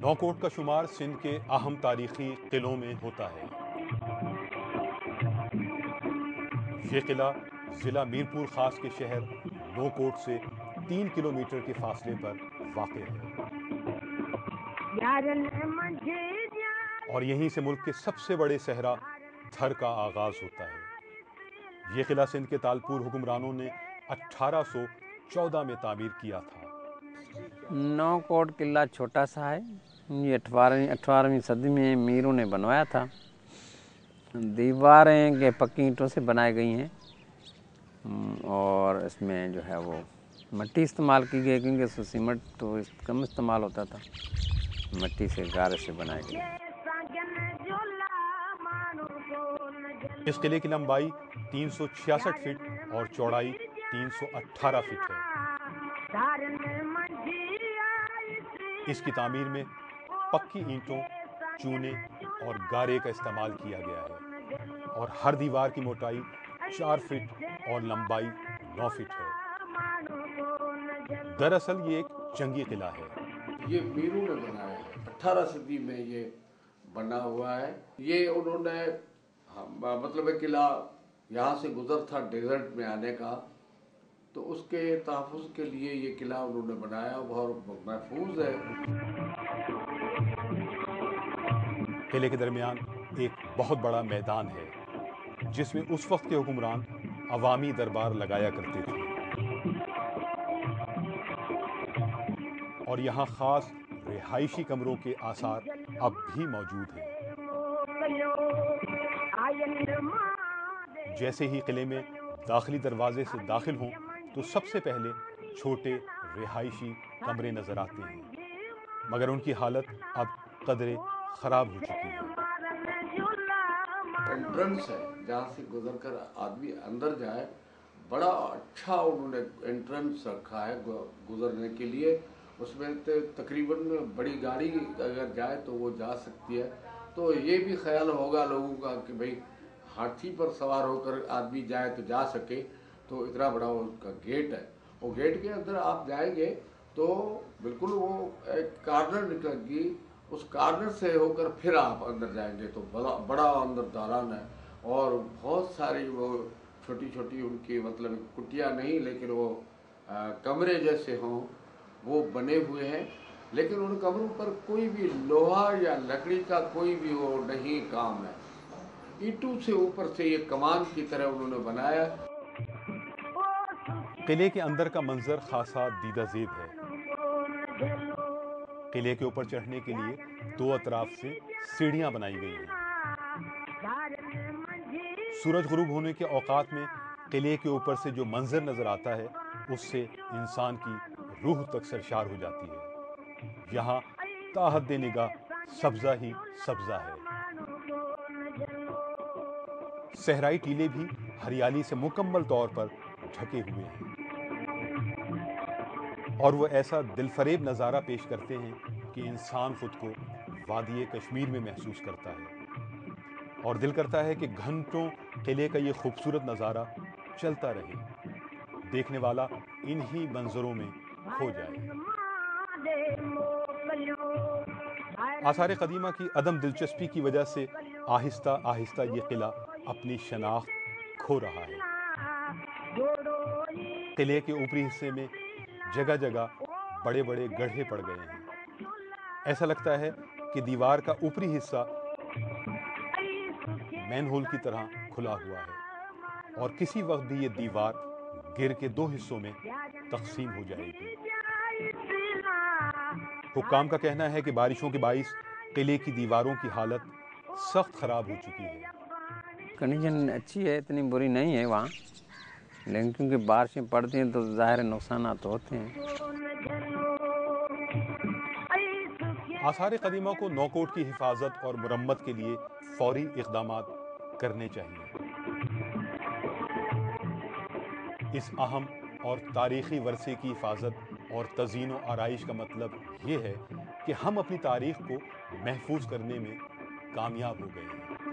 नौकोट का शुमार सिंध के अहम तारीखी किलों में होता है। ये किला जिला मीरपुर खास के शहर नौकोट से 3 किलोमीटर के फासले पर वाक़ है और यहीं से मुल्क के सबसे बड़े सहरा थर का आगाज होता है। ये किला सिंध के तालपुर हुक्मरानों ने 1814 में तामीर किया था। नौकोट किला छोटा सा है। ये 18वीं सदी में मीरों ने बनवाया था। दीवारें के पक्की ईंटों से बनाई गई हैं और इसमें जो है वो मिट्टी इस्तेमाल की गई, क्योंकि सीमेंट तो कम इस्तेमाल होता था। मिट्टी से गारे से बनाई गई। इस किले की लंबाई 366 फीट और चौड़ाई 318 फीट है। इसकी तामीर में पक्की ईंटों, चूने और गारे का इस्तेमाल किया गया है और हर दीवार की मोटाई 4 फीट और लंबाई 9 फीट है। दरअसल ये एक जंगी किला है। ये मीरों ने बनाया है, 18 सदी में ये बना हुआ है। ये उन्होंने मतलब एक किला यहाँ से गुजर था डेजर्ट में आने का, तो उसके तहफ़्फ़ुज़ के लिए ये किला उन्होंने बनाया, बहुत महफूज है। किले के दरमियान एक बहुत बड़ा मैदान है जिसमें उस वक्त के हुक्मरान अवामी दरबार लगाया करते थे और यहाँ खास रिहायशी कमरों के आसार अब भी मौजूद हैं। जैसे ही किले में दाखिली दरवाजे से दाखिल हों तो सबसे पहले छोटे रिहायशी कमरे नजर आते हैं, मगर उनकी हालत अब कदरे खराब हो चुकी है। एंट्रेंस है जहाँ से गुजर कर आदमी अंदर जाए, बड़ा अच्छा उन्होंने एंट्रेंस रखा है गुजरने के लिए। उसमें तकरीबन बड़ी गाड़ी अगर जाए तो वो जा सकती है। तो ये भी ख्याल होगा लोगों का कि भाई हाथी पर सवार होकर आदमी जाए तो जा सके, तो इतना बड़ा उसका गेट है। वो गेट के अंदर आप जाएंगे तो बिल्कुल वो एक कार्नर निकलेगी, उस कार्नर से होकर फिर आप अंदर जाएंगे तो बड़ा अंदर दालान है और बहुत सारी वो छोटी छोटी उनकी मतलब कुटिया नहीं, लेकिन वो कमरे जैसे हों वो बने हुए हैं। लेकिन उन कमरों पर कोई भी लोहा या लकड़ी का कोई भी वो नहीं काम है। ईंटों से ऊपर से ये कमान की तरह उन्होंने बनाया। किले के अंदर का मंजर खासा दीदाजेब है। किले के ऊपर चढ़ने के लिए दो अतराफ से सीढ़ियां बनाई गई हैं। सूरज गुरूब होने के औकात में किले के ऊपर से जो मंजर नजर आता है उससे इंसान की रूह तक सरशार हो जाती है। यहाँ ताहद निगाह सब्जा ही सब्जा है। सहराई टीले भी हरियाली से मुकम्मल तौर पर ढके हुए हैं और वो ऐसा दिलफरेब नज़ारा पेश करते हैं कि इंसान खुद को वादी कश्मीर में महसूस करता है और दिल करता है कि घंटों किले का ये खूबसूरत नज़ारा चलता रहे, देखने वाला इन्हीं मंजरों में खो जाए। आसार कदीमा की अदम दिलचस्पी की वजह से आहिस्ता आहिस्ता ये किला अपनी शनाख्त खो रहा है। किले के ऊपरी हिस्से में जगह जगह बड़े बड़े गड्ढे पड़ गए हैं। ऐसा लगता है कि दीवार का ऊपरी हिस्सा मैनहोल की तरह खुला हुआ है और किसी वक्त भी ये दीवार गिर के दो हिस्सों में तकसीम हो जाएगी। हुक्काम का कहना है कि बारिशों के बाइस किले की दीवारों की हालत सख्त खराब हो चुकी है। कंडीशन अच्छी है, इतनी बुरी नहीं है वहाँ, लेकिन क्योंकि बारिशें पड़ती हैं तो ज़ाहिर नुकसान तो होते हैं। आसार कदीमा को नौकोट की हिफाजत और मुरम्मत के लिए फौरी इक़दामात करने चाहिए। इस अहम और तारीख़ी वरसे की हिफाजत और तज़ीन व आराइश का मतलब ये है कि हम अपनी तारीख़ को महफूज करने में कामयाब हो गए हैं।